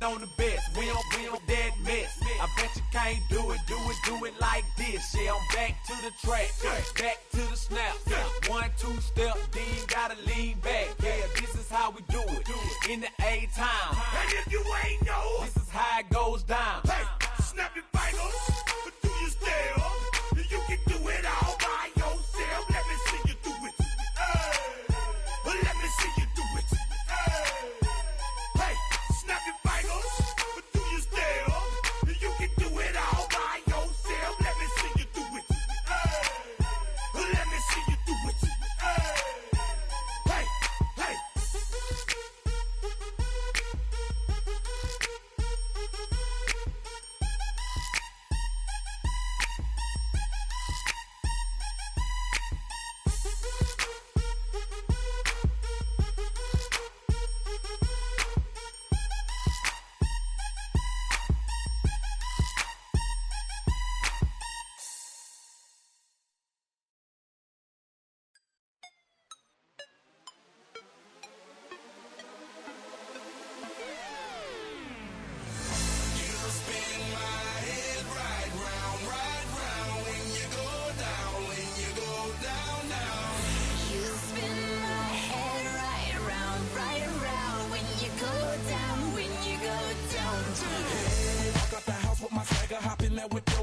on the best. We don't that mess. I bet you can't do it like this. Yeah, I'm back to the track, back to the snap. 1, 2 step, then gotta lean back. Yeah, this is how we do it in the A-time. And if you ain't know, this is how it goes down. Hey, snap your fingers, but do your step. You can do it all by yourself. Let me see you do it. Hey, let me see you do it. Hey, snap your fingers, but do your step. You can do it all by yourself. Let me see you do it. Let me see you do it. Hey, hey.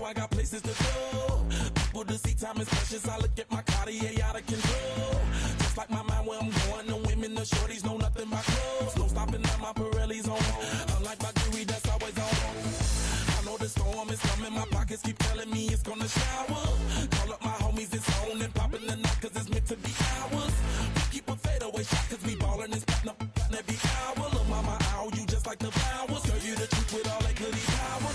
I got places to go. People to see, time is precious. I look at my Cartier out of control. Just like my mind where I'm going. The women, the shorties know nothing but clothes. No stopping at my Pirelli's on. Unlike my jewelry that's always on. I know the storm is coming. My pockets keep telling me it's gonna shower. Call up my homies, it's on and popping the night cause it's meant to be ours. We keep a fadeaway shot cause we ballin' and spittin' up every hour. Look mama, ow, you just like the flowers. Tell you the truth with all that goody power.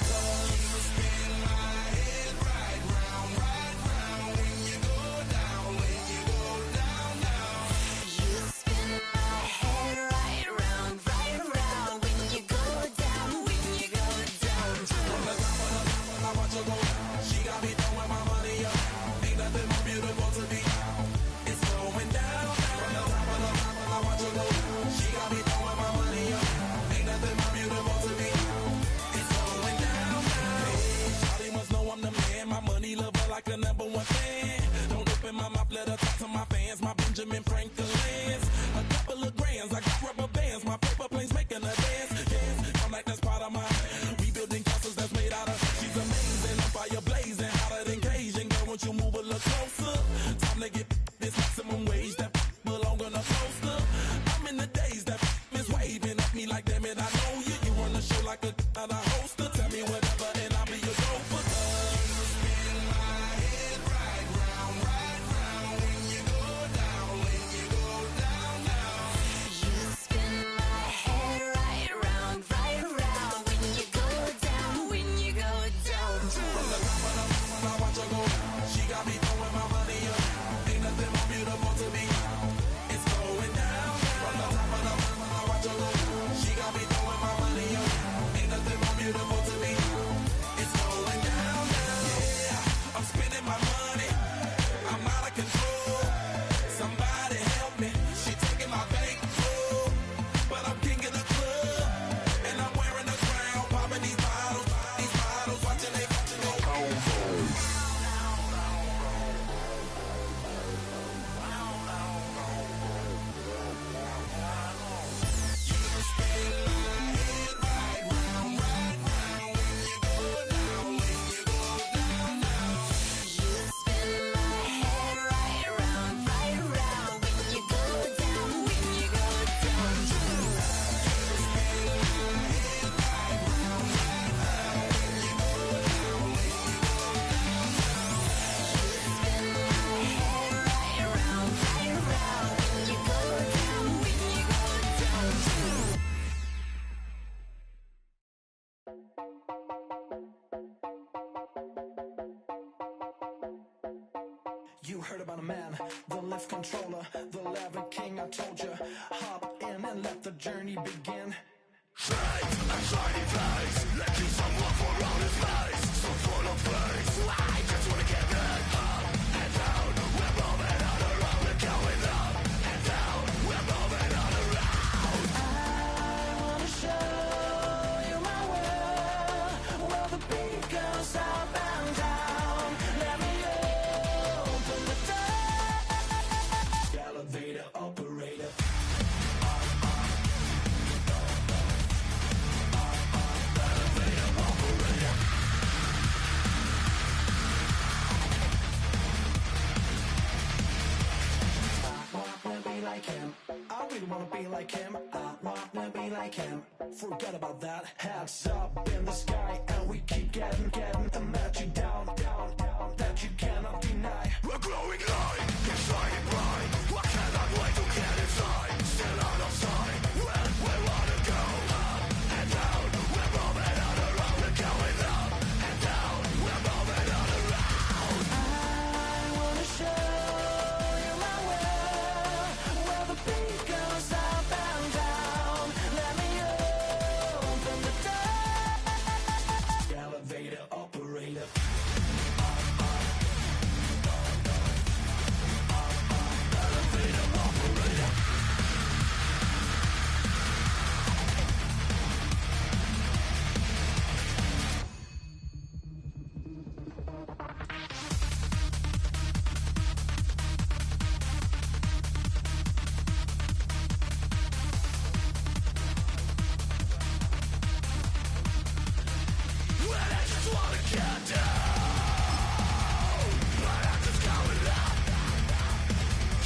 Like a number one fan. Don't open my mouth, let her talk to my fans. My Benjamin Franklin's. A couple of grands, I got rubber bands. My paper planes making a dance. Yes, I'm like that's part of my rebuilding castles that's made out of. She's amazing, on fire blazing, hotter than Cajun. Girl, won't you move a little closer? Time to get this maximum wage that belong on a poster. I'm in the days that is waving at me like damn it, I know you. You run the show like a hoster. Tell me whatever and I'll be your gopher. You heard about a man, the lift controller, the lever king. I told you, hop in and let the journey begin. Straight and shiny place, let you someone for all his face. So full of face, I just wanna get it up and down. We're moving on around, we're going up and down. We're moving on around. I wanna show you Forget about that. Hats up in the sky, and we keep getting the magic down, that you cannot deny. A glowing light, shining bright. I cannot wait to get inside. Still out of sight. When we wanna go up and down. We're moving on around. We're going up and down. We're moving on around. I wanna show you my world, where the beat goes up and down. Let me open the door. Elevator operator. When I just wanna get down. But I'm just going up.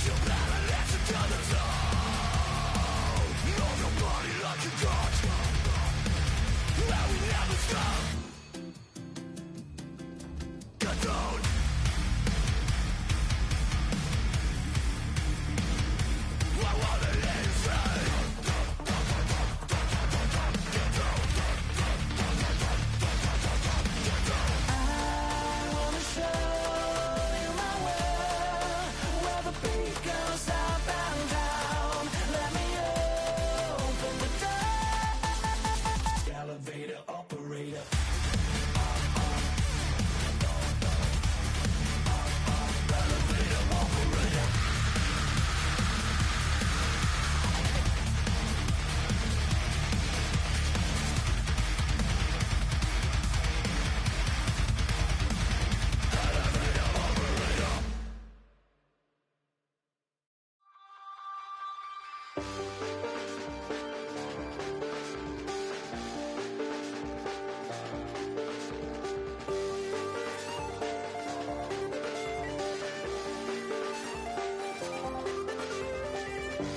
You better listen to the sound. Move your body like you got. And we never stop. Get down. I wanna let you say. I wanna show you my world, where the beat goes up and down. Let me open the door. Elevator operator.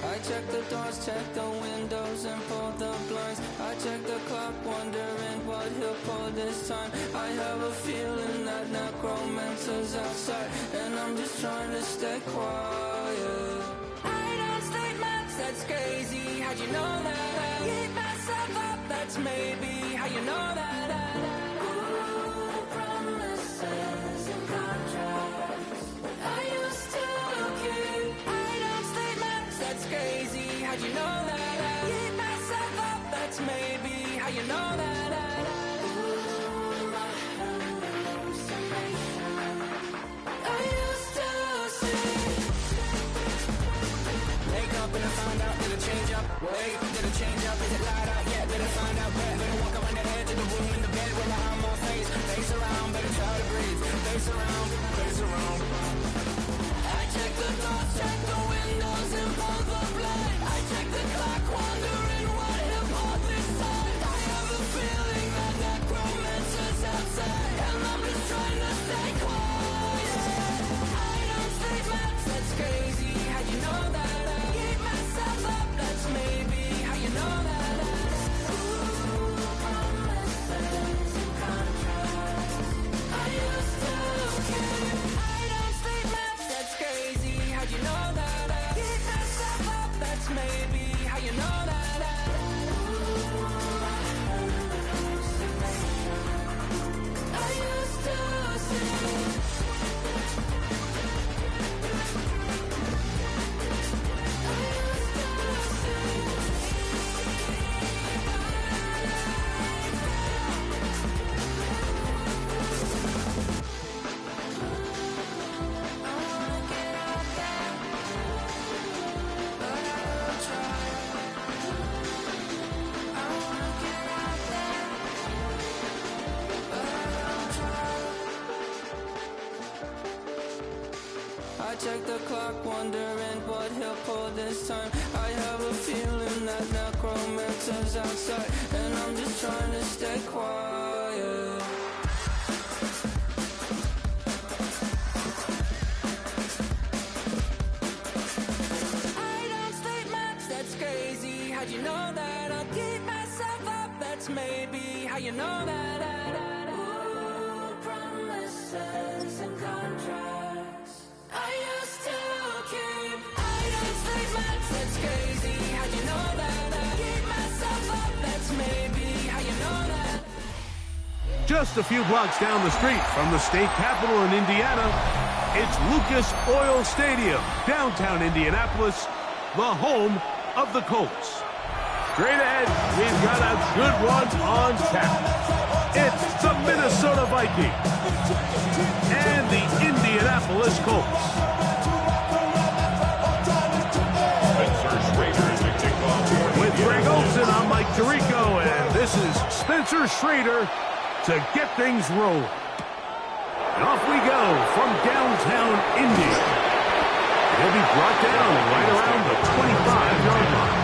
I check the doors, check the windows, and pull the blinds. I check the clock, wondering what he'll pull this time. I have a feeling that necromancer's outside, and I'm just trying to stay quiet. I don't state much, that's crazy. How'd you know that? I keep myself up, that's maybe how you know that. Ooh, promises and contracts. I used to keep. I don't state much, that's crazy. How'd you know that? I keep myself up, that's maybe how you know that. Ooh, my hallucination. I used to see. Wake up and I find out, did it change up? Wait, did it change up? Is it light up? Yeah, did I find out? Better walk up on the edge of the room in the bed with my arm on face. Face around, better try to breathe. Face around, face around. I check the doors, check the windows, and pull the blind. I check the clock, wondering what he'll pull this time. I have a feeling that necromancer's outside, and I'm just trying to stay quiet. I don't say much, that's crazy. How'd you know that? I keep myself up, that's maybe how you know that. Ooh, promises and contracts. I used to keep. I don't say much, that's crazy. How'd you know that? I keep myself up, that's maybe how you know that. Ooh, my hallucination. I used to see. I check the clock, wondering what he'll pull this time. I have a feeling that necromancer's outside, and I'm just trying to stay quiet. I don't state much, that's crazy. How'd you know that? I'll keep myself That's maybe how you know that. Ooh, promises and contracts. I used to keep. I don't sleep much. That's crazy how you know that. Keep myself up. That's maybe how you know that. Just a few blocks down the street from the state capitol in Indiana, it's Lucas Oil Stadium, downtown Indianapolis, the home of the Colts. Straight ahead, we've got a good one on tap. It's the Minnesota Vikings and the Indianapolis Colts. With Greg Olson, I'm Mike Tirico, and this is Spencer Schrader to get things rolling. And off we go from downtown Indy. He'll be brought down right around the 25-yard line.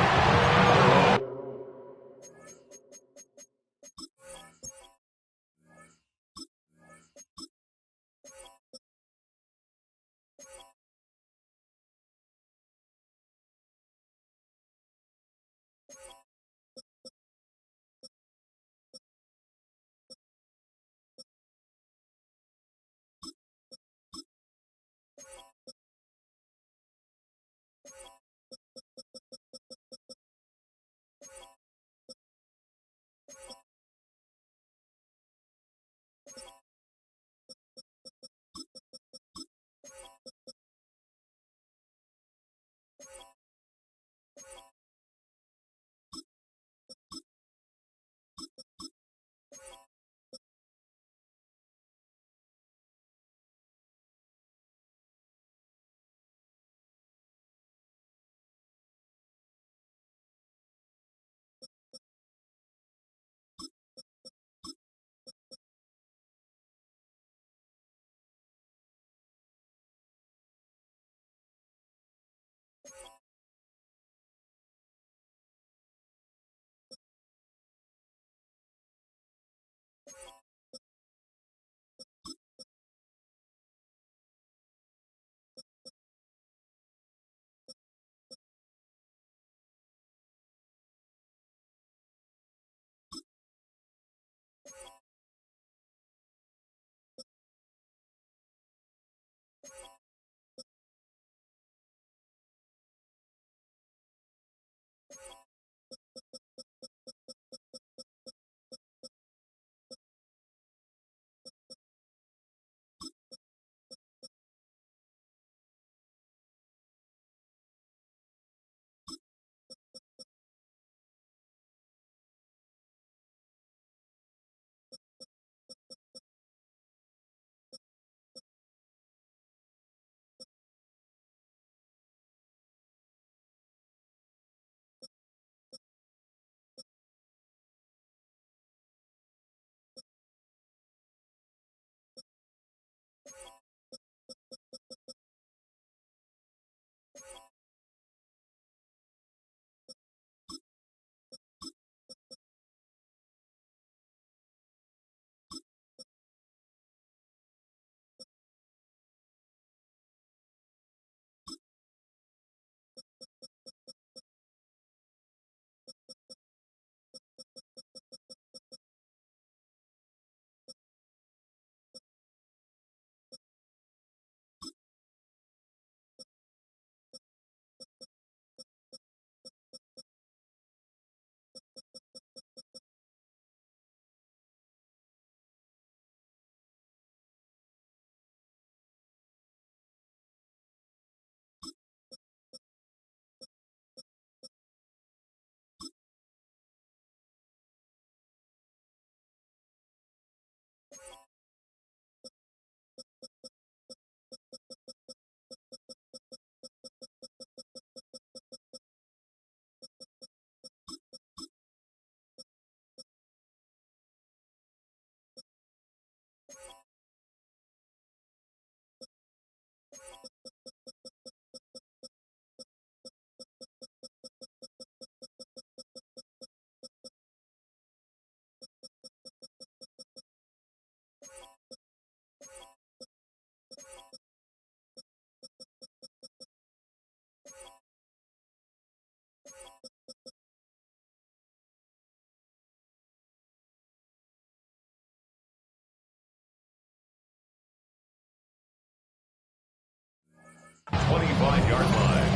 5-yard line.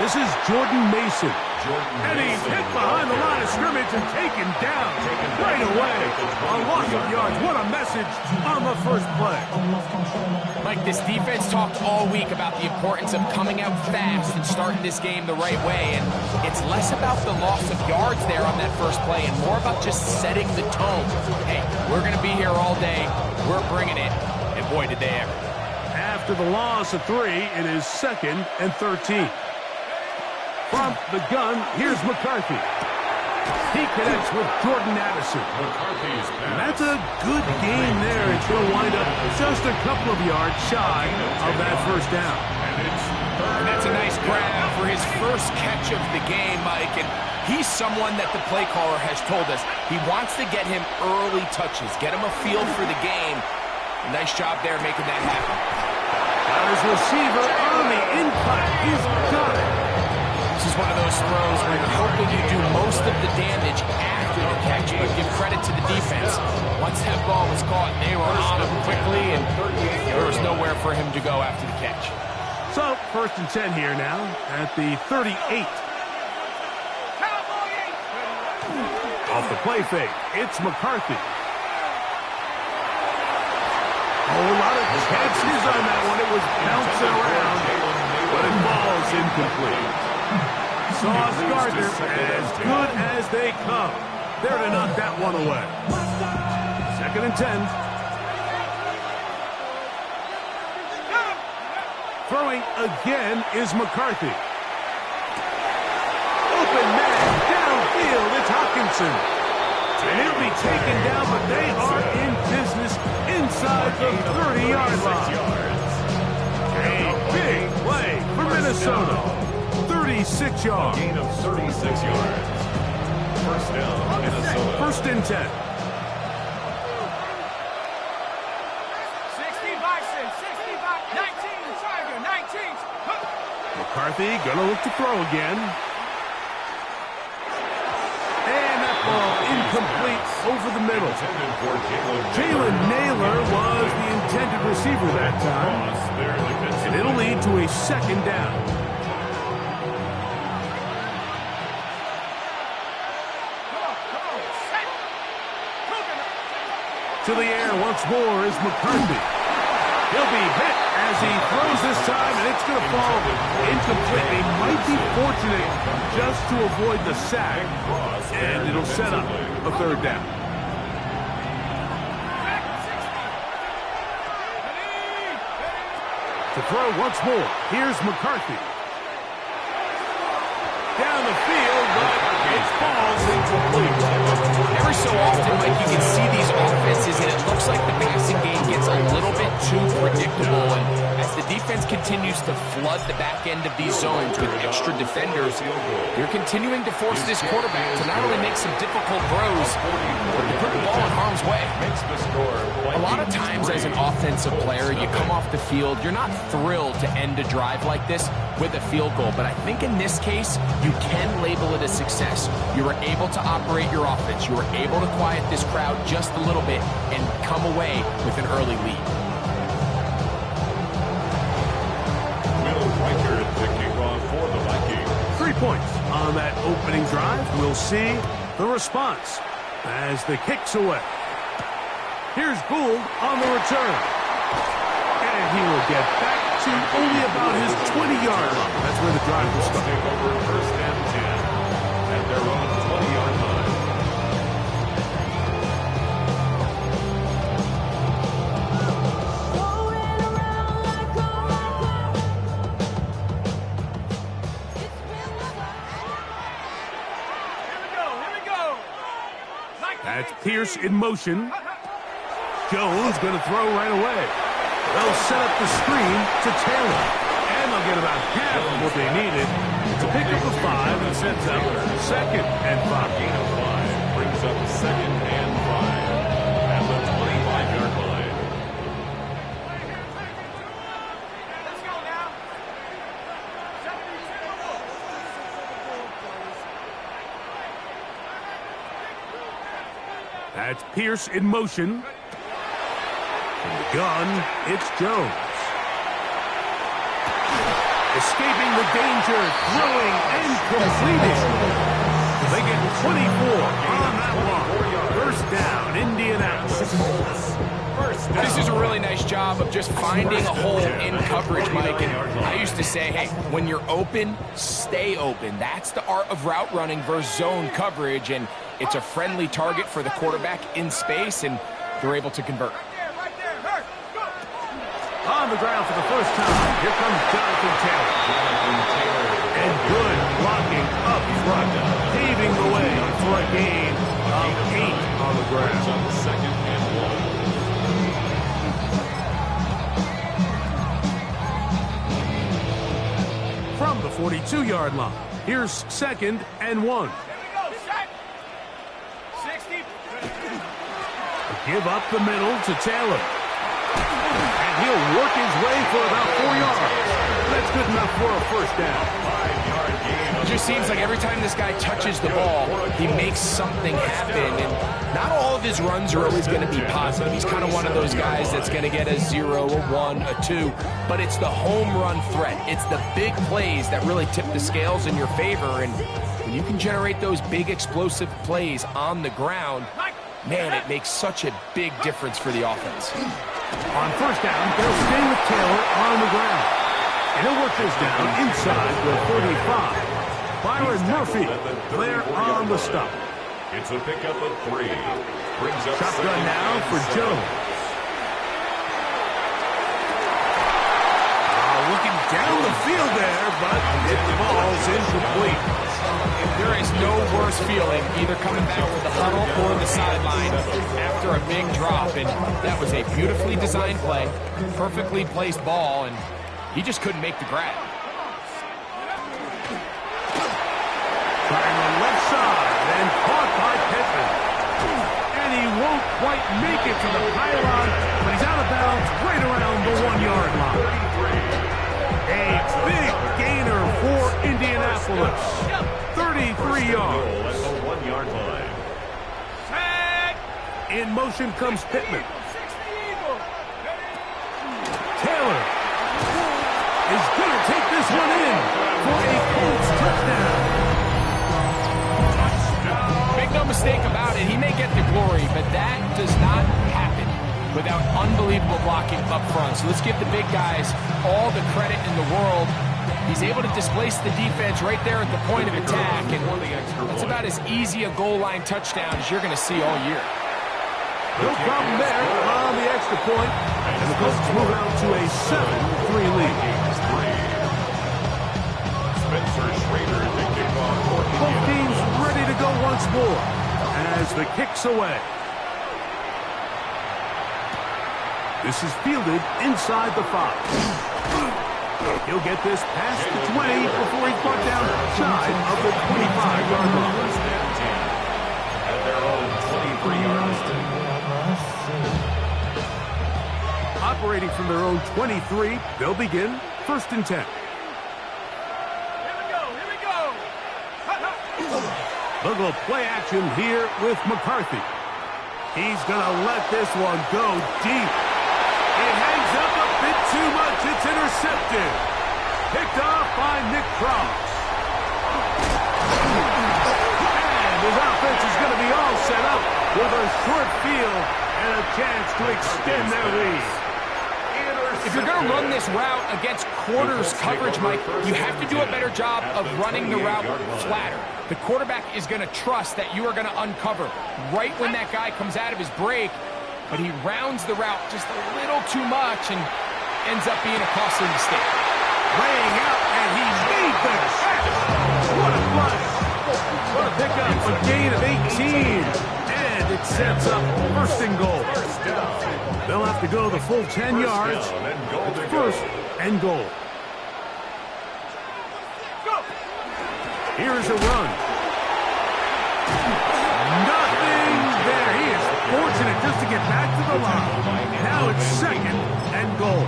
This is Jordan Mason. And he's hit behind the line of scrimmage and taken down right away. A loss of yards. What a message on the first play. Mike, this defense talked all week about the importance of coming out fast and starting this game the right way. And it's less about the loss of yards there on that first play and more about just setting the tone. Hey, we're going to be here all day. We're bringing it. And boy, did they ever. After the loss of 3, it is 2nd and 13. From the gun, here's McCarthy. He connects with Jordan Addison. And that's a good game there. It's going to wind up just a couple of yards shy of that first down. And that's a nice grab for his first catch of the game, Mike. And he's someone that the play caller has told us he wants to get him early touches, get him a feel for the game. Nice job there making that happen. Now his receiver on the in-cut. He's got it. This is one of those throws where you're hoping you do most of the damage after the catch, but give credit to the defense. Once that ball was caught, they were on him quickly, and there was nowhere for him to go after the catch. So, 1st and 10 here now at the 38. Off the play fake, it's McCarthy. A whole lot of chances on that one. It was bouncing around, but it falls incomplete. Sauce Gardner, as good as they come. There to knock that one away. 2nd and 10. Throwing again is McCarthy. Open man downfield. It's Hawkinson. And he'll be taken down, but they are in business inside the 30-yard line. A big play for Minnesota. 36 yards. Gain of 36 yards. First down, Minnesota. 1st and 10. 60 Bison, 60 Bison, 19, Tiger, 19. McCarthy gonna look to throw again. And that ball incomplete over the middle. Jalen Naylor was the intended receiver that time. And it'll lead to a 2nd down. To the air once more is McCarthy. He'll be hit as he throws this time, and it's going to fall incomplete. They might be fortunate just to avoid the sack, and it'll set up a 3rd down. To throw once more, here's McCarthy. Down the field, but it falls incomplete. Every so often, Mike, you can see these offenses, and it looks like the passing game gets a little bit too predictable. And as the defense continues to flood the back end of these zones with extra defenders, you're continuing to force this quarterback to not only make some difficult throws, but to put the ball in harm's way. A lot of times as an offensive player, you come off the field, you're not thrilled to end a drive like this with a field goal. But I think in this case, you can label it a success. You were able to operate your offense. You were able to quiet this crowd just a little bit and come away with an early lead. Will Riker the kickoff for the Vikings. 3 points on that opening drive. We'll see the response as the kick's away. Here's Gould on the return. And he will get back to only about his 20-yard line. That's where the drive will start. Take over 1st and 10 at their own 20-yard line. That's Pierce in motion. Jones going to throw right away. They'll set up the screen to Taylor. And they'll get about half of what they needed. It's a pickup of 5 and sets up 2nd and 5. Gain of 5 brings up 2nd and 5 at the 25-yard line. Let's go now. That's Pierce in motion. From the gun, it's Jones. Escaping the danger, throwing and completing. They get 24 on that one. First down, Indianapolis. This is a really nice job of just finding a hole in coverage, Mike. And I used to say, hey, when you're open, stay open. That's the art of route running versus zone coverage, and it's a friendly target for the quarterback in space, and they're able to convert. On the ground for the first time, here comes Jonathan Taylor. And good blocking up front, paving the way for a gain of 8 on the ground. 2nd and 1. From the 42-yard line, here's 2nd and 1. Give up the middle to Taylor. And he'll work his way for about 4 yards. That's good enough for a first down. 5-yard gain. It just seems like every time this guy touches the ball, he makes something happen. And not all of his runs are always going to be positive. He's kind of one of those guys that's going to get a 0, a 1, a 2. But it's the home run threat. It's the big plays that really tip the scales in your favor. And when you can generate those big explosive plays on the ground, man, it makes such a big difference for the offense. On first down, they'll stay with Taylor on the ground. And he'll work this down inside the 35. Byron Murphy there on the stop. It's a pickup of 3. Brings up Shotgun now for Jones. Looking down the field there, but it falls incomplete. There is no worse feeling either coming back to the huddle or the sideline after a big drop, and that was a beautifully designed play, perfectly placed ball, and he just couldn't make the grab. Trying the left side and caught by Pittman. And he won't quite make it to the pylon, but he's out of bounds right around the 1-yard line. A big gainer for Indianapolis. 33 yards. at the 1-yard line. In motion comes Pittman. Taylor is going to take this one in for a Colts touchdown. Make no mistake about it, he may get the glory, but that does not happen without unbelievable blocking up front. So let's give the big guys all the credit in the world. He's able to displace the defense right there at the point of attack, and that's about as easy a goal line touchdown as you're going to see all year. No problem there on the extra point, and the Colts move out to a 7-3 lead. Spencer Schrader to kick off for Both Indiana. teams ready to go once more as the kick's away. This is fielded inside the 5. He'll get this past the 20 before he's brought down shy of the 25-yard line. First and 10 at their own 23-yard line. Operating from their own 23, they'll begin first and 10. They'll go play action here with McCarthy. He's going to let this one go deep. It hangs up a bit too much. It's intercepted. Picked off by Nick Cross. And his offense is going to be all set up with a short field and a chance to extend their lead. If you're going to run this route against quarters coverage, Mike, you have to do a better job of running the route flatter. The quarterback is going to trust that you are going to uncover right when that guy comes out of his break, but he rounds the route just a little too much and ends up being a costly mistake. Laying out, and he made this. What a play. What a pickup, a gain of 18. And it sets up first and goal. They'll have to go the full 10 yards. It's first and goal. Here's a run. Nothing there. He is fortunate just to get back to the line. Now it's second and goal.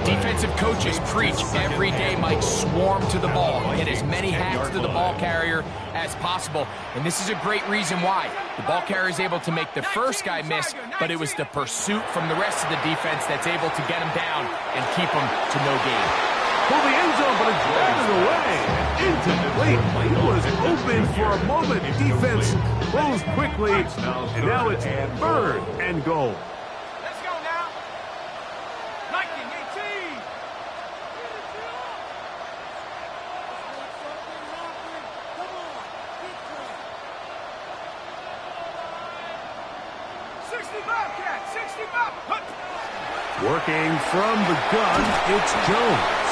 Defensive coaches preach every day, Mike, swarm to the ball. Get as many hacks to the ball carrier as possible. And this is a great reason why. The ball carrier is able to make the first guy miss, but it was the pursuit from the rest of the defense that's able to get him down and keep him to no gain. For the end zone, but it's batted away. Incomplete. He was open for a moment. Defense closed quickly, and now it's third and goal. Let's go now. Viking 18. Working from the gun, it's Jones.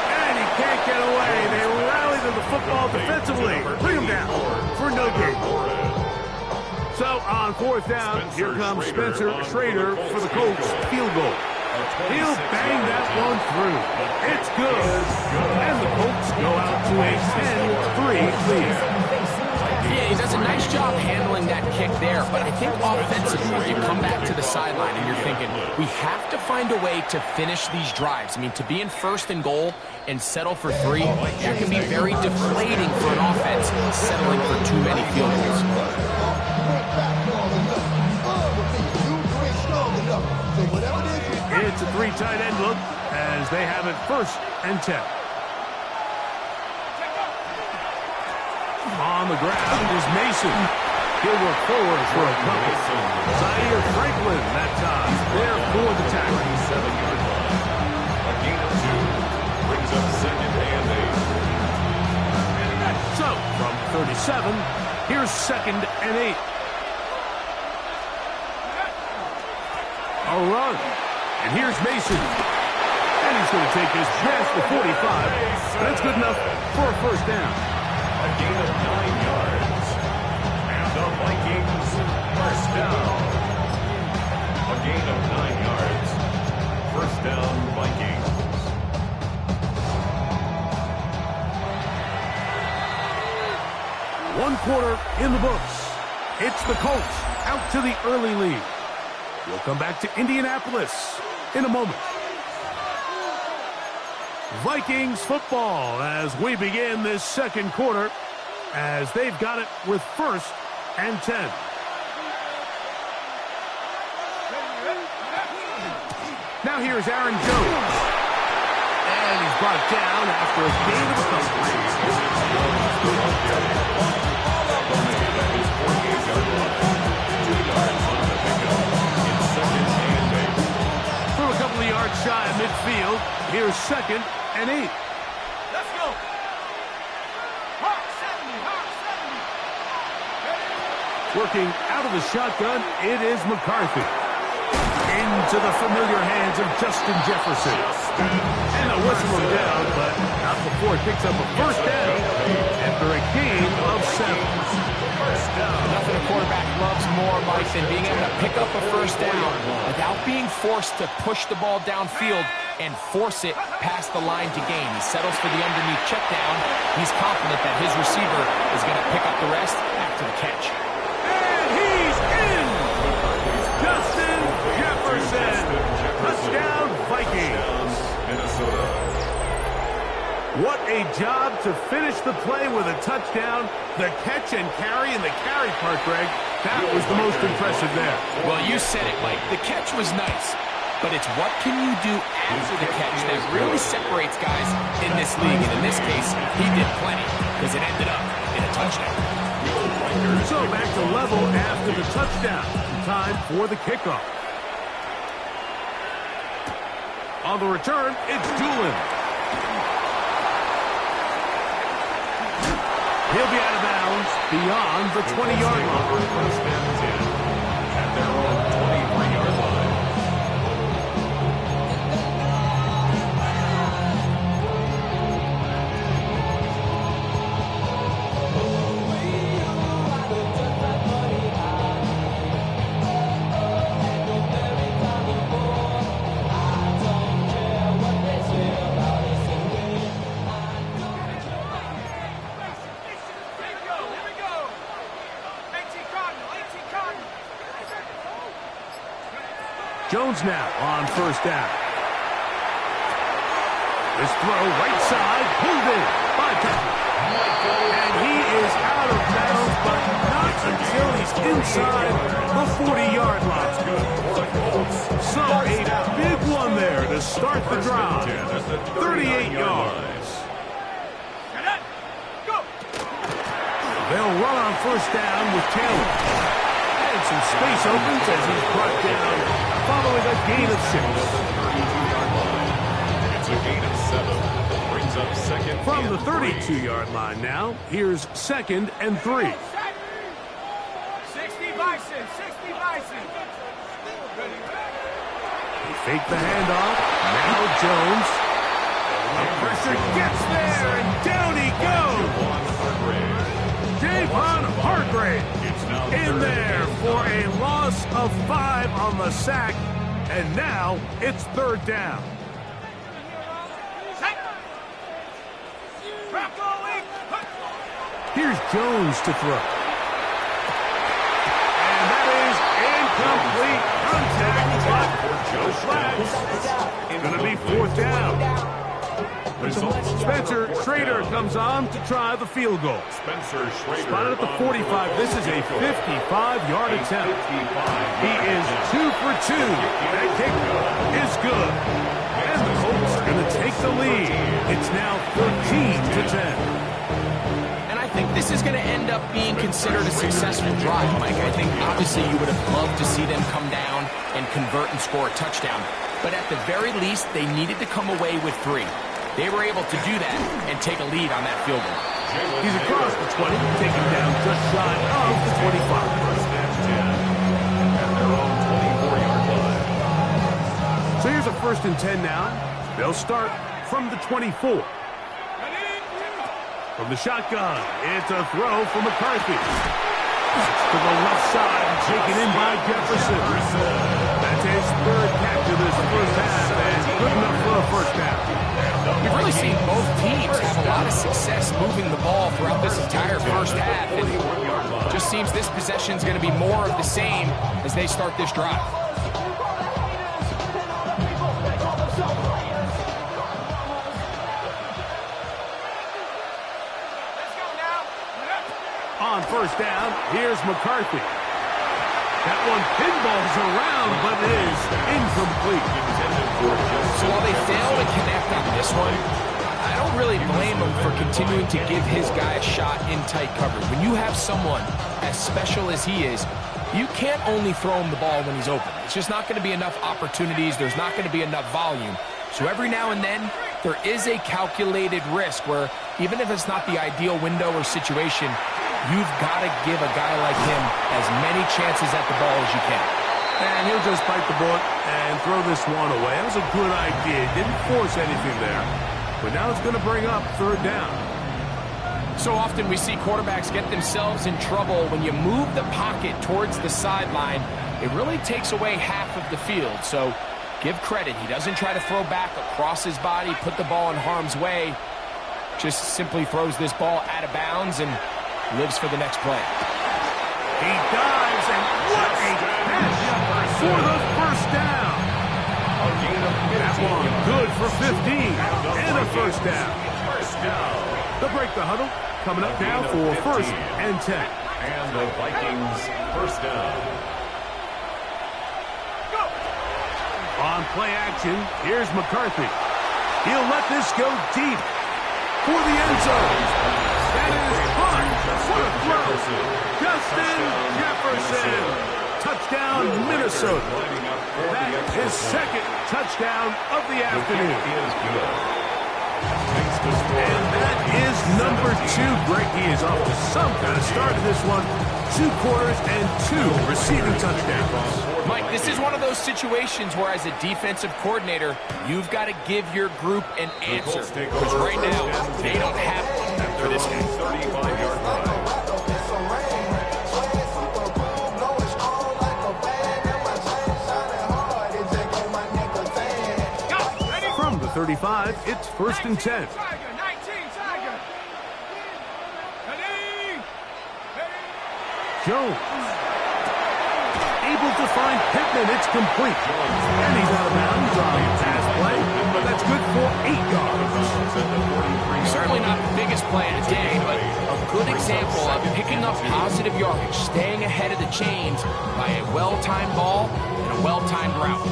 And he can't get away. They rally to the football defensively. Bring him down for no gain. So on fourth down, here comes Spencer Schrader for the Colts field goal. He'll bang that one through. It's good. And the Colts go out to a 10-3 lead. Yeah, he does a nice job handling that kick there, but I think offensively, you come back to the sideline and you're thinking, we have to find a way to finish these drives. I mean, to be in first and goal and settle for 3, that can be very deflating for an offense settling for too many field goals. It's a 3 tight end look as they have it first and 10. On the ground is Mason. He'll work forward for a couple. Zaire Franklin that time there for the tackle. 7-yard line. A gain of 2 brings up second and 8. So from 37, here's second and 8. A run. And here's Mason. And he's going to take this past the 45. That's good enough for a first down. A gain of 9 yards. And the Vikings first down. A gain of 9 yards. First down, Vikings. One quarter in the books. It's the Colts out to the early lead. We'll come back to Indianapolis in a moment. Vikings football as we begin this second quarter as they've got it with first and 10. Now here's Aaron Jones. And he's brought down after a gain of a From a couple of yards shy of midfield, here's second and 8. Let's go. Hawk 70. Working out of the shotgun, it is McCarthy. Into the familiar hands of Justin Jefferson. And a whistle him down, but not before it picks up a first down after a gain of 7. Nothing a quarterback loves more, Mike, than being able to pick up a first down without being forced to push the ball downfield and force it past the line to gain. He settles for the underneath check down. He's confident that his receiver is going to pick up the rest after the catch. And he's in! Justin Jefferson! Touchdown, Vikings! Minnesota. What a job to finish the play with a touchdown. The catch and carry, and the carry part, Greg, that was the most impressive there. Well, you said it, Mike. The catch was nice, but it's what can you do after the catch that really separates guys in this league. And in this case, he did plenty because it ended up in a touchdown. So back to level after the touchdown. Time for the kickoff. On the return, it's Doolin. He'll be out of bounds beyond the 20-yard line. First and 10 at their own 23-yard line. Jones now on first down. This throw right side, pulled in by Tucker. And he is out of bounds, but not until he's inside the 40-yard line. So a big one there to start the drive. 38 yards. They'll run on first down with Taylor. And some space opens as he's brought down following a gain of 6. It's a gain of 7. Brings up second. From the 32-yard line now, here's 2nd and 3. 60 Bison, 60 Bison. They fake the handoff. Now Jones. The pressure gets there, and down he goes. Javon Hargrave in there for a loss of 5 on the sack, and now it's 3rd down. Here's Jones to throw. And that is incomplete contact, but no flags. It's going to be 4th down. Spencer Schrader comes on to try the field goal. Spencer Schrader spotted at the 45. This is a 55-yard attempt. He is 2 for 2. That kick is good. And the Colts are going to take the lead. It's now 13-10. I think this is going to end up being considered a successful drive, Mike. I think obviously you would have loved to see them come down and convert and score a touchdown. But at the very least, they needed to come away with 3. They were able to do that and take a lead on that field goal. He's across the 20, taken down just shy of the 25. At their own 24-yard line. So here's a 1st and 10 now. They'll start from the 24. From the shotgun, it's a throw for McCarthy. To the left side, taken in by Jefferson. That's his 3rd catch of this first half, and good enough for a 1st down. We've really seen both teams have a lot of success moving the ball throughout this entire first half, and it just seems this possession is going to be more of the same as they start this drive. On first down, here's McCarthy. That one pinballs around, but it is incomplete. So while they fail to connect on this one, I don't really blame him for continuing to give his guy a shot in tight coverage. When you have someone as special as he is, you can't only throw him the ball when he's open. It's just not going to be enough opportunities. There's not going to be enough volume. So every now and then, there is a calculated risk where even if it's not the ideal window or situation, you've got to give a guy like him as many chances at the ball as you can. And he'll just bite the bullet and throw this one away. That was a good idea. Didn't force anything there. But now it's going to bring up 3rd down. So often we see quarterbacks get themselves in trouble when you move the pocket towards the sideline. It really takes away half of the field. So give credit. He doesn't try to throw back across his body, put the ball in harm's way. Just simply throws this ball out of bounds and lives for the next play. He dives, and what a catch for the 1st down. That one good for 15 and a 1st down. They'll break the huddle. Coming up now for 1st and 10. And the Vikings 1st down. On play action, here's McCarthy. He'll let this go deep for the end zone. That is fun. What a throw. Justin Jefferson. Touchdown, Minnesota. That is 2nd touchdown of the afternoon. And that is number 2. Greg, he is off to some kind of start in this one. 2 quarters and 2 receiving touchdowns. Mike, this is one of those situations where as a defensive coordinator, you've got to give your group an answer. Because right now, they don't have one for this game. 35-yard line. From the 35, it's 1st and 10. Jones able to find Pittman. It's complete. And he's out of bounds on pass play, but that's good for 8 yards. Certainly not the biggest play of the day, but a good example of picking up positive yardage, staying ahead of the chains by a well-timed ball and a well-timed route.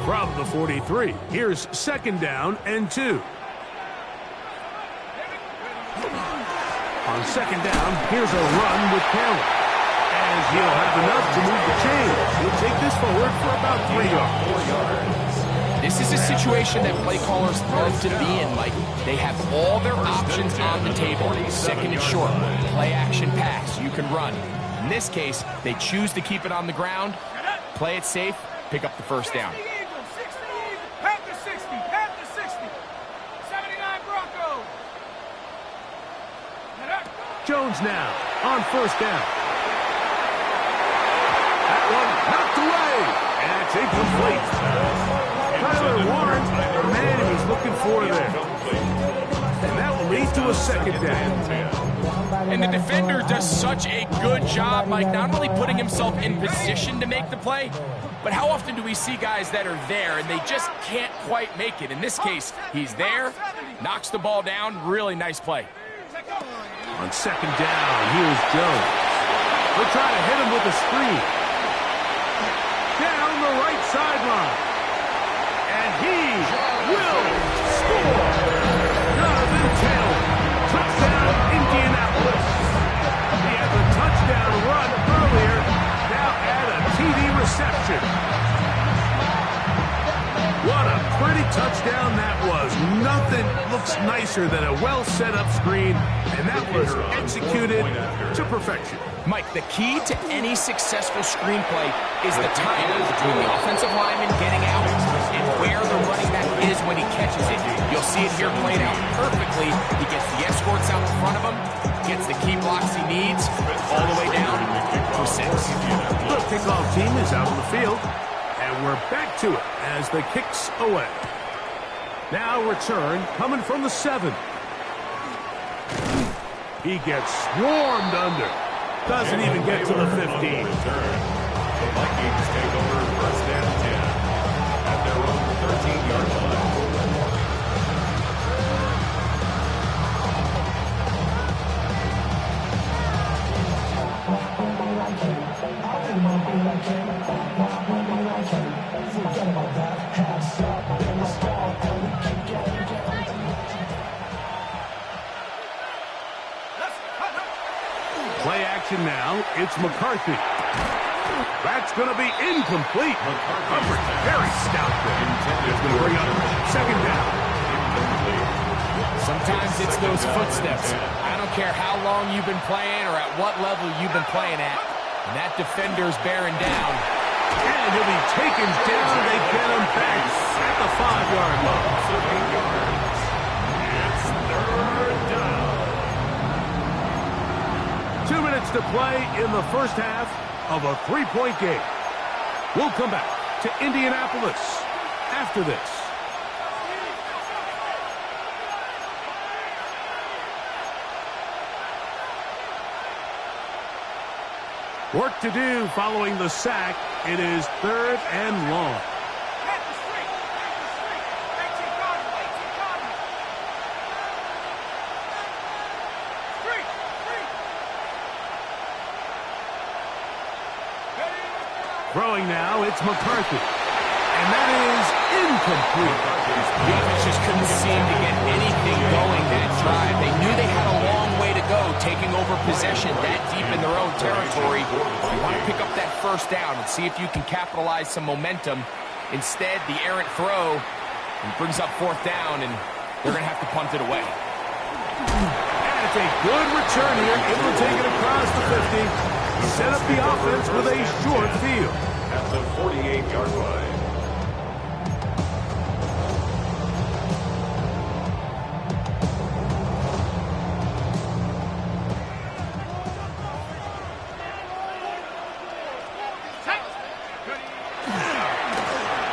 From the 43, here's 2nd down and 2. On 2nd down, here's a run with Taylor. And he'll have enough to move the chains. He'll take this forward for about 3 yards. This is a situation that play callers love to be in, Mike. They have all their options on the table. 2nd and short, play action pass, you can run. In this case, they choose to keep it on the ground, play it safe, pick up the 1st down. Jones now on 1st down. That one knocked away, and it's incomplete. Tyler Warren, the man he's looking for there. And that will lead to a 2nd down. And the defender does such a good job, Mike, not only putting himself in position to make the play, but how often do we see guys that are there and they just can't quite make it? In this case, he's there, knocks the ball down, really nice play. On 2nd down, here's Jones. They'll try to hit him with a screen. Down the right sideline. And he will score. Jonathan Taylor. Touchdown, Indianapolis. He had the touchdown run earlier. Now add a TD reception. What a pretty touchdown that was. Nothing looks nicer than a well-set-up screen, and that was executed to perfection. Mike, the key to any successful screenplay is the timing between the offensive lineman getting out and where the running back is when he catches it. You'll see it here played out perfectly. He gets the escorts out in front of him, gets the key blocks he needs, all the way down for 6. The kickoff team is out on the field. And we're back to it as the kick's away. Now return coming from the 7. He gets swarmed under. Doesn't even get to the 15. The Vikings take over 1st and 10 at their own 13-yard line. Play action now. It's McCarthy. That's going to be incomplete. Coverage very stout there. It's going to bring up 2nd down. Sometimes it's those footsteps. I don't care how long you've been playing or at what level you've been playing at. And that defender's bearing down. And he'll be taken down. They get him back at the 5-yard line. 8 yards. It's 3rd down. 2 minutes to play in the 1st half of a 3-point game. We'll come back to Indianapolis after this. Work to do following the sack. It is 3rd and long. Throwing now, it's McCarthy. And that is incomplete. The offense just couldn't seem to get anything going that drive. They knew they had a long way to go, taking over possession that deep in their own territory. You want to pick up that 1st down and see if you can capitalize some momentum. Instead, the errant throw brings up 4th down, and they're going to have to punt it away. And it's a good return here. Able to take it across the 50. Set up the offense with a short field. At the 48-yard line.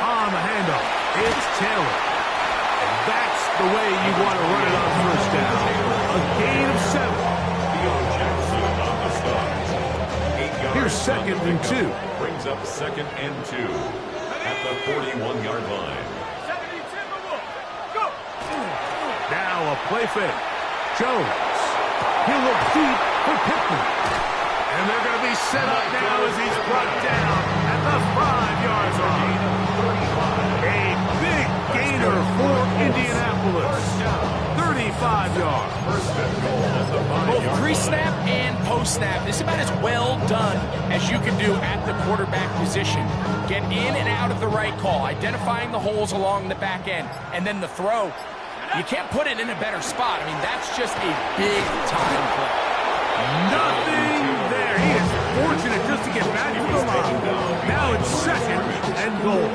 On the handoff, it's Taylor. second and 2. Brings up second and 2 at the 41-yard line. Now a play fake. Jones. He'll look deep for Pittman. And they're going to be set up now as he's brought down at the 5-yard line. A big gainer for Indianapolis. 35 yards. Both pre-snap and post-snap. This is about as well done as you can do at the quarterback position. Get in and out of the right call, identifying the holes along the back end, and then the throw. You can't put it in a better spot. I mean, that's just a big-time play. Nothing there. He is fortunate just to get back to the line. Now it's second and goal.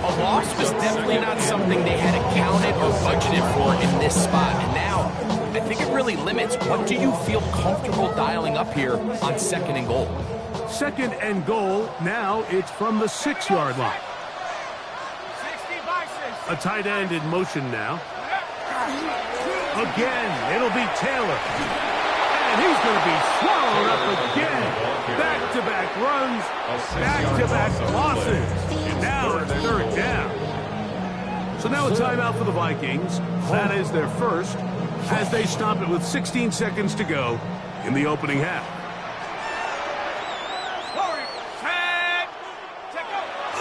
A loss was definitely not something they had accounted or budgeted for in this spot. And now, I think it really limits what do you feel comfortable dialing up here on second and goal. Second and goal. Now it's from the 6-yard line. A tight end in motion now. Again, it'll be Taylor. And he's going to be swallowed up again. Back-to-back runs, back-to-back losses. And now it's third down. So now a timeout for the Vikings. That is their first, as they stop it with 16 seconds to go in the opening half.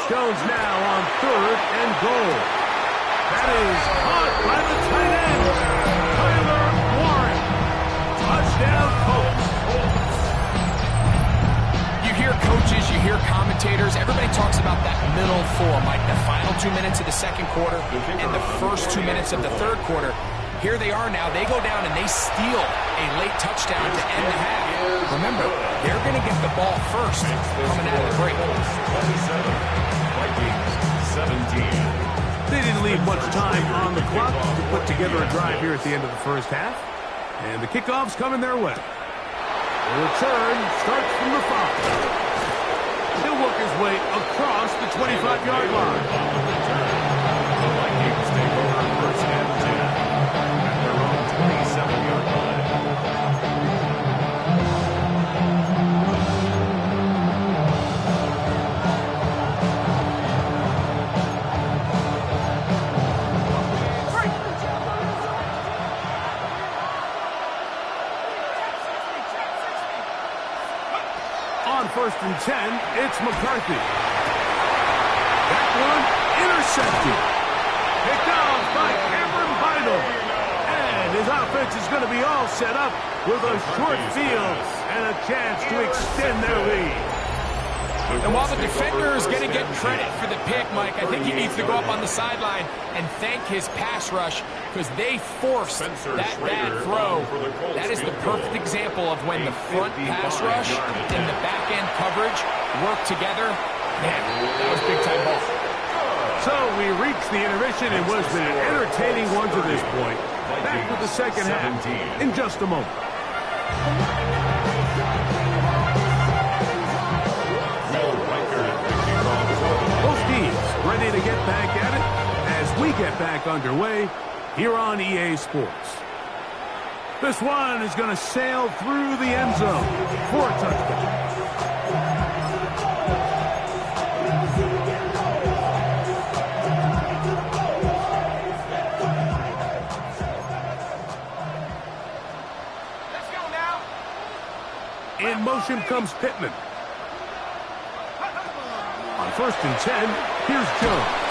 Jones now on third and goal. That is caught by the tight end, Tyler Warren. Touchdown, Colts. You hear coaches, you hear commentators, everybody talks about that middle four, like the final 2 minutes of the second quarter and the first 2 minutes of the third quarter. Here they are now. They go down and they steal a late touchdown to end the half. Remember, they're going to get the ball first coming out of the break. 27, Vikings 17. They didn't leave much time on the clock to put together a drive here at the end of the first half. And the kickoff's coming their way. The return starts from the 5. He'll work his way across the 25-yard line. The Vikings take over first and 10 at their own 27-yard line. First and 10, it's McCarthy. That one intercepted. Picked off by Cameron Bynum. And his offense is going to be all set up with a short field and a chance to extend their lead. And while the defender is going to get credit for the pick, Mike, I think he needs to go up on the sideline and thank his pass rush because they forced that bad throw. That is the perfect example of when the front pass rush and the back end coverage work together. Man, that was big-time ball. So we reached the intermission. It was an entertaining one to this point. Back with the second half in just a moment. Both teams ready to get back at it as we get back underway here on EA Sports. This one is going to sail through the end zone for a touchdown. In motion comes Pittman. On first and 10, here's Jones.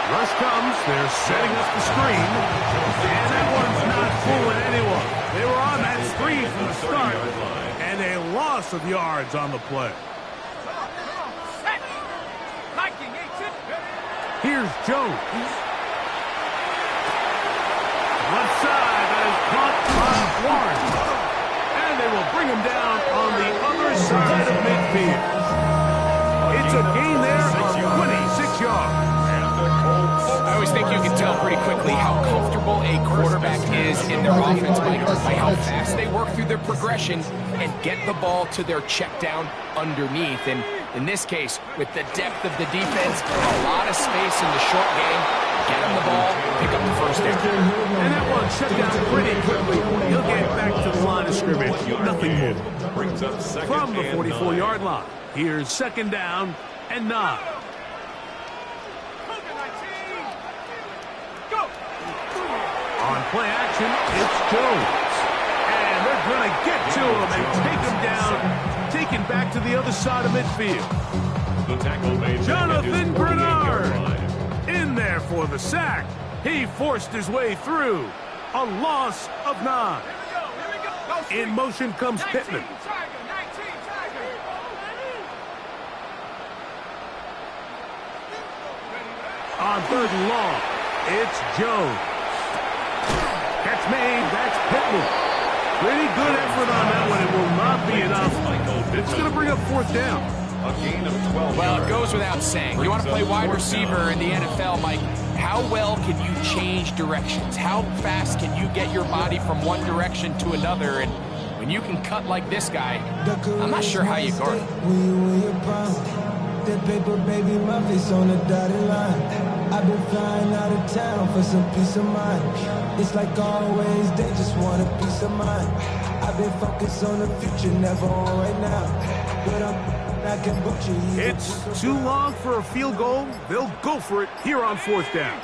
Rush comes, they're setting up the screen. And that one's not fooling anyone. They were on that screen from the start. And a loss of yards on the play. Here's Jones. Left side, that is caught by Warren. And they will bring him down on the other side of midfield. It's a gain there of 26 yards. I always think you can tell pretty quickly how comfortable a quarterback is in their offense by how fast they work through their progression and get the ball to their check down underneath. And In this case, with the depth of the defense, a lot of space in the short game, get him the ball, pick up the first down. And that one shut down pretty quickly. He'll get back to the line of scrimmage. Nothing more. Brings up second From the and 44-yard line, here's second down and 9. On play action, it's Jones. And they're going to get to him and take him down, taken back to the other side of midfield. The tackle made Jonathan Bernard in there for the sack. He forced his way through. A loss of 9. In motion comes Pittman. On 3rd and long, it's Jones. Catch made, that's Pittman. Pretty good effort on that one. It will not be enough. It's going to bring up 4th down. A gain of 12 Well, yards. it goes without saying. You want to play wide receiver in the NFL, Mike, how well can you change directions? How fast can you get your body from one direction to another? And when you can cut like this guy, I'm not sure how you guard it. That paper, baby, my face on the dotted line. I've been flying out of town for some peace of mind. It's like always, they just want a peace of mind. I've been focused on the future, never on right now. But I'm back in Butcher. It's too long for a field goal. They'll go for it here on 4th down.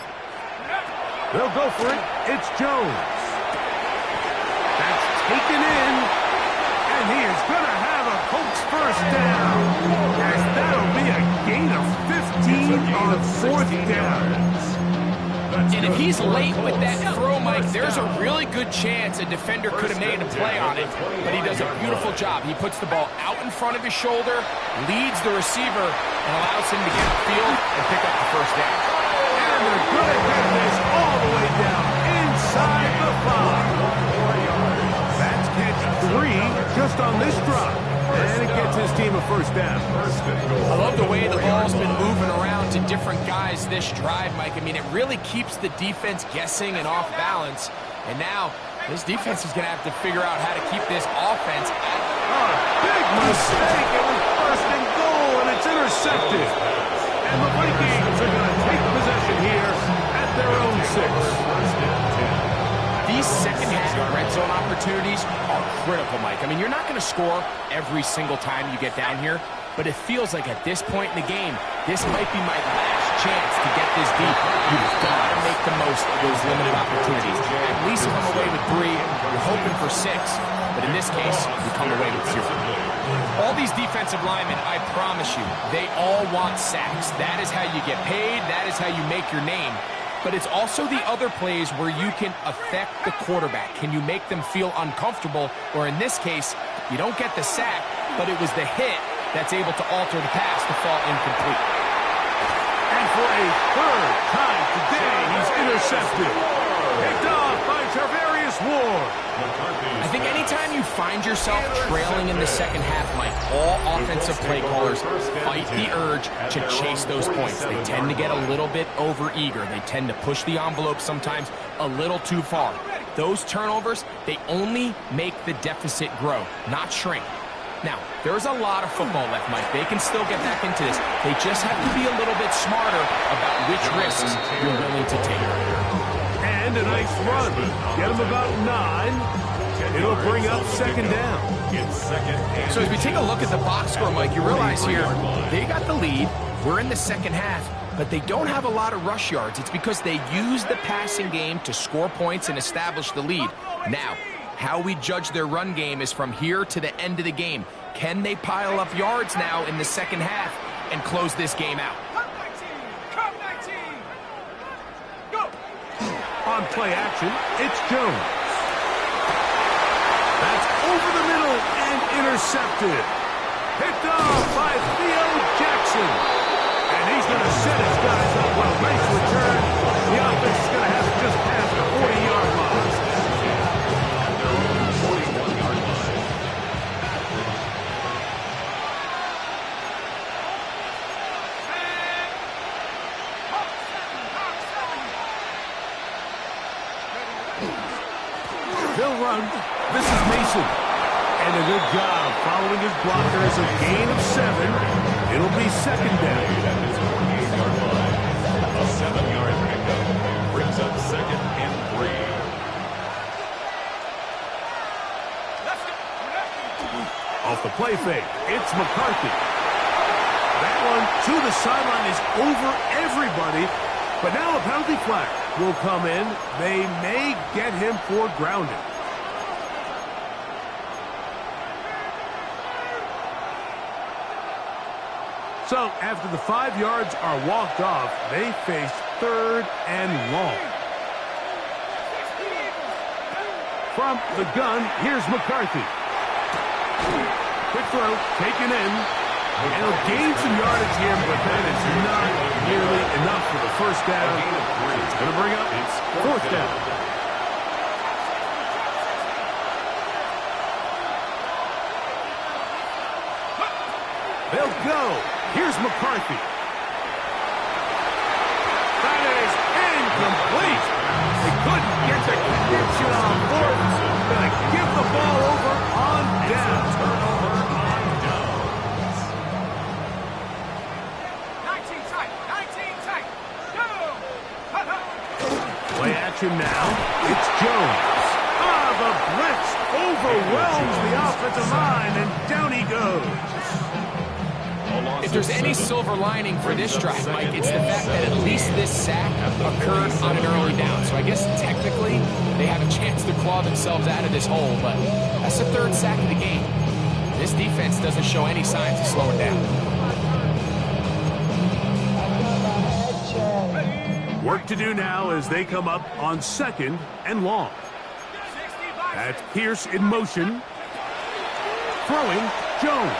They'll go for it. It's Jones. That's taken in. And he is going to have a Colts first down. As that'll be a gain of 15 on 4th down. And if he's late with that throw, Mike, there's a really good chance a defender could have made a play on it. But he does a beautiful job. He puts the ball out in front of his shoulder, leads the receiver, and allows him to get upfield and pick up the first down. And they're going to get this all the way down inside the 5. That's catch 3 just on this drive. And it gets his team a first down. I love the way the ball's been moving around to different guys this drive, Mike. I mean, it really keeps the defense guessing and off balance. And now, this defense is going to have to figure out how to keep this offense at Big mistake. It was first and goal, and it's intercepted. And the Vikings are going to take possession here at their own 6. These second-half red zone opportunities are critical, Mike. I mean, you're not going to score every single time you get down here, but it feels like at this point in the game, this might be my last chance to get this deep. You've got to make the most of those limited opportunities. At least come away with 3. You're hoping for 6, but in this case, you come away with 0. All these defensive linemen, I promise you, they all want sacks. That is how you get paid. That is how you make your name. But it's also the other plays where you can affect the quarterback. Can you make them feel uncomfortable? Or in this case, you don't get the sack, but it was the hit that's able to alter the pass to fall incomplete. And for a 3rd time today, he's intercepted. Picked off by Tarvarius Ward. I think anytime you find yourself trailing in the second half, Mike, all offensive play callers fight the urge to chase those points. They tend to get a little bit over-eager. They tend to push the envelope sometimes a little too far. Those turnovers, they only make the deficit grow, not shrink. Now, there's a lot of football left, Mike. They can still get back into this. They just have to be a little bit smarter about which risks you're willing to take. And a nice run. Get him about 9. It'll bring up second down. So as we take a look at the box score, Mike, you realize here, they got the lead. We're in the second half, but they don't have a lot of rush yards. It's because they use the passing game to score points and establish the lead. Now, how we judge their run game is from here to the end of the game. Can they pile up yards now in the second half and close this game out? On play action, it's Jones. That's over the middle and intercepted. Picked off by Theo Jackson. And he's going to set his guys up. Well, nice return. The offense is going to have to just pass the 40-yard line. They'll run. This is Mason. And a good job following his blockers. A gain of 7. It'll be second down. At his 48-yard line. A 7-yard pickup brings up second and 3. Off the play fake, it's McCarthy. That one to the sideline is over everybody, but now a penalty flag will come in. They may get him for grounding. So after the 5 yards are walked off, they face 3rd and long. From the gun, here's McCarthy. Quick throw, taken in. And he'll gain some yardage here, but that is not nearly enough for the first down. It's going to bring up 4th down. They'll go. Here's McCarthy. That is incomplete. They couldn't get the connection on 4th. Going to give the ball over on down. Turnover on downs. 19 tight, 19 tight. Go! Play action now. It's Jones. The blitz overwhelms the offensive line, and down he goes. If there's any silver lining for this drive, Mike, it's the fact that at least this sack occurred on an early down. So I guess technically they have a chance to claw themselves out of this hole, but that's the 3rd sack of the game. This defense doesn't show any signs of slowing down. Work to do now as they come up on 2nd and long. That's Pierce in motion. Throwing, Jones.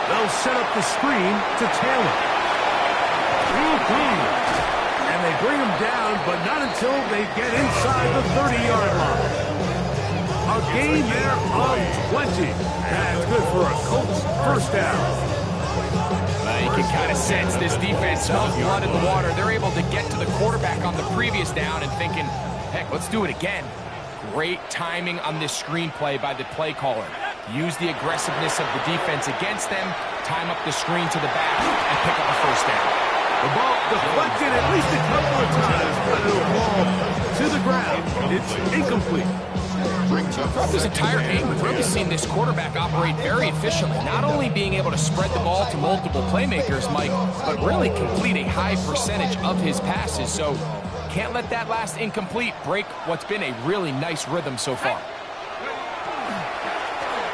They'll set up the screen to Taylor. And they bring him down, but not until they get inside the 30-yard line. A gain there of 20. That's good for a Colts first down. You can kind of sense this defense smells blood in the water. They're able to get to the quarterback on the previous down and thinking, heck, let's do it again. Great timing on this screenplay by the play caller. Use the aggressiveness of the defense against them, time up the screen to the back, and pick up a first down. The ball deflected at least a couple of times, but it'll fall to the ground. It's incomplete. Throughout this entire game, we've really seen this quarterback operate very efficiently, not only being able to spread the ball to multiple playmakers, Mike, but really complete a high percentage of his passes. So can't let that last incomplete break what's been a really nice rhythm so far.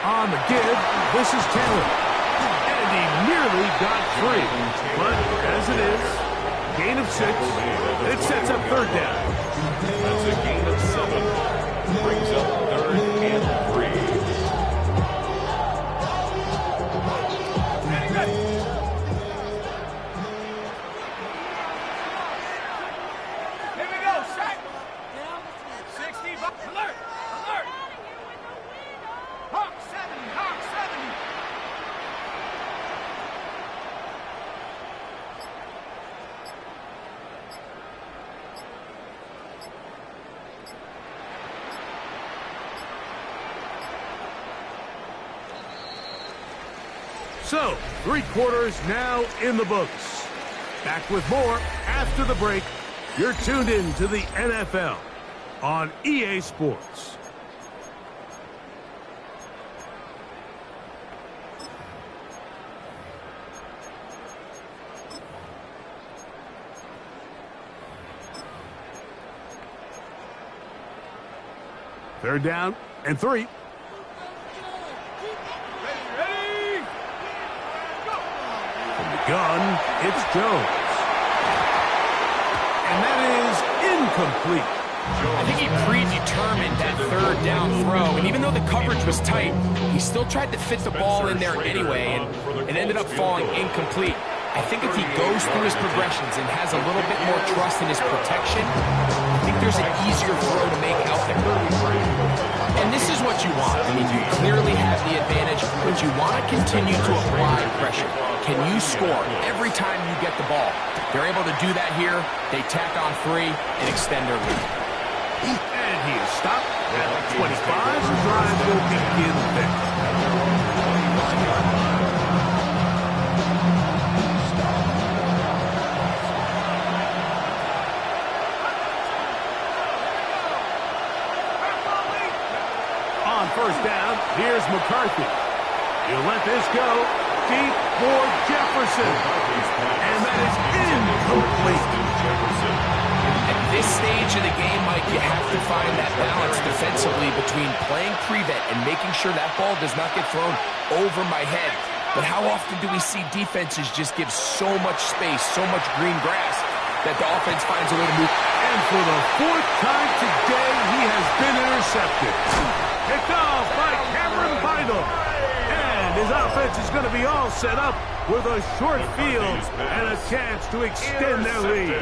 On the give, this is Taylor. And he nearly got free. But as it is, gain of 6. It sets up 3rd down. That's a gain of 7. Brings up 3rd and 3. Here we go, sack. 60, alert, alert. Hawk 70, Hawk 70. So, 3 quarters now in the books. Back with more after the break. You're tuned in to the NFL on EA Sports. Third down and 3. From the gun, it's Jones. And that is incomplete. I think he predetermined that 3rd down throw, and even though the coverage was tight, he still tried to fit the ball in there anyway, and it ended up falling incomplete. I think if he goes through his progressions and has a little bit more trust in his protection, I think there's an easier throw to make out there. And this is what you want. I mean, you clearly have the advantage, but you want to continue to apply pressure. Can you score every time you get the ball? They're able to do that here. They tack on 3 and extend their lead. And And he is stopped at the 25. The drive will begin there. On first down, here's McCarthy. He'll let this go deep for Jefferson. And that is incomplete. At this stage of the game, Mike, you have to find that balance defensively between playing prevent and making sure that ball does not get thrown over my head. But how often do we see defenses just give so much space, so much green grass, that the offense finds a way to move? And for the fourth time today, he has been intercepted. Picked off by Cameron Bynum. And his offense is going to be all set up with a short field and a chance to extend their lead.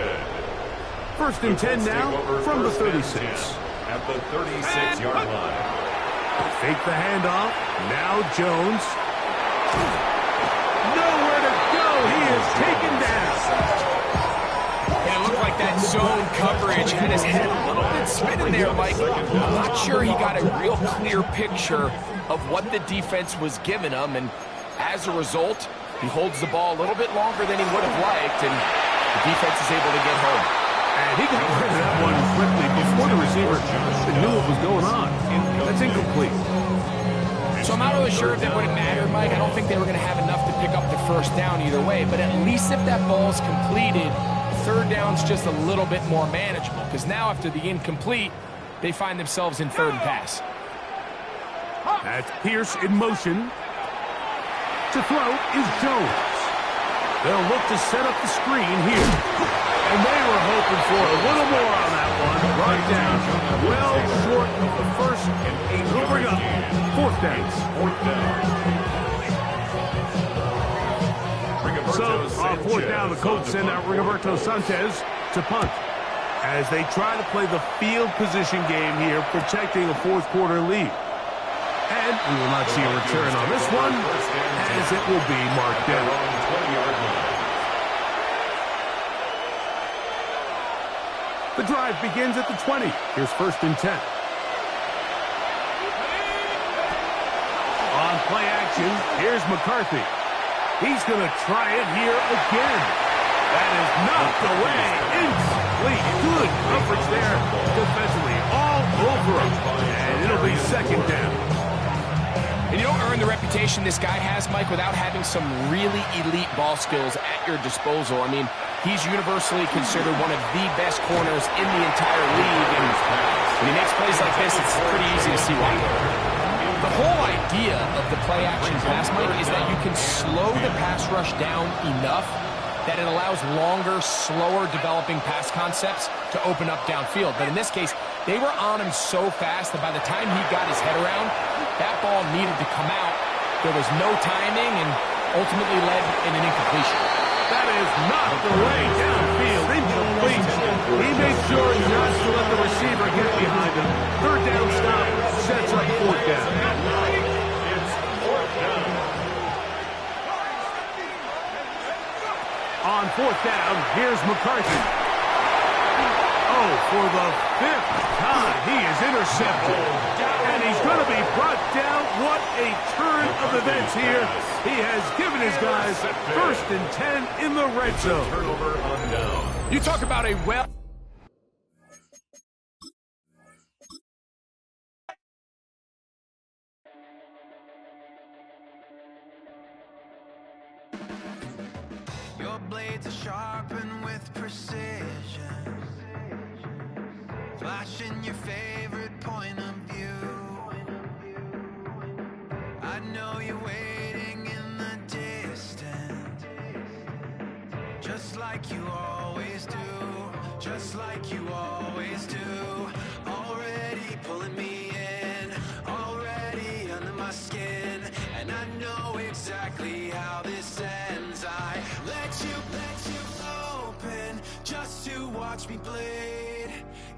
First and 10 now from the 36. At the 36-yard line. Fake the handoff. Now Jones. Nowhere to go. He is taken down. And it looked like that zone coverage had his head a little bit spinning there, Mike. I'm not sure he got a real clear picture of what the defense was giving him, and as a result, he holds the ball a little bit longer than he would have liked, and the defense is able to get home. And he got rid of that one quickly before the receiver knew what was going on. That's incomplete. So I'm not really sure if that would have mattered, Mike. I don't think they were going to have enough to pick up the first down either way, but at least if that ball is completed, third down's just a little bit more manageable, because now after the incomplete, they find themselves in third and pass. That's Pierce in motion. To throw is Jones. They'll look to set up the screen here. And they were hoping for a little more on that one. Right down, well short of the first. He'll bring up fourth down. So, on fourth down, the Colts send out Rigoberto Sanchez to punt as they try to play the field position game here, protecting a fourth-quarter lead. And we will not see a return on this one, as it will be marked down. The drive begins at the 20. Here's first and 10. On play action, here's McCarthy. He's going to try it here again. That is knocked away. Incomplete. Good coverage there defensively. All over him. And it'll be second down. And you don't earn the reputation this guy has, Mike, without having some really elite ball skills at your disposal. I mean, he's universally considered one of the best corners in the entire league. And when he makes plays like this, it's pretty easy to see why. The whole idea of the play-action pass, Mike, is that you can slow the pass rush down enough that it allows longer, slower developing pass concepts to open up downfield. But in this case, they were on him so fast that by the time he got his head around, that ball needed to come out. There was no timing and ultimately led in an incompletion. That is knocked away downfield. Incomplete. He made sure not to let the receiver get behind him. Third down stop sets up fourth down. It's fourth down. On fourth down, here's McCarthy. Oh, for the fifth time, he is intercepted. And he's going to be brought down. What a turn of events here. He has given his guys first and 10 in the red zone. Turnover on down. You talk about a well... Your blades are sharpened with precision, flashing your favorite point of view. I know you're waiting in the distance, just like you always do, just like you always do. Already pulling me in, already under my skin, and I know exactly how this ends. I let you open just to watch me bleed.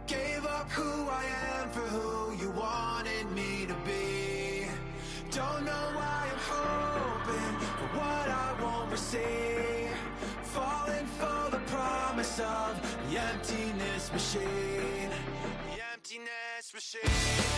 Gave up who I am for who you wanted me to be. Don't know why I'm hoping for what I won't receive. Falling for the promise of the emptiness machine. The emptiness machine.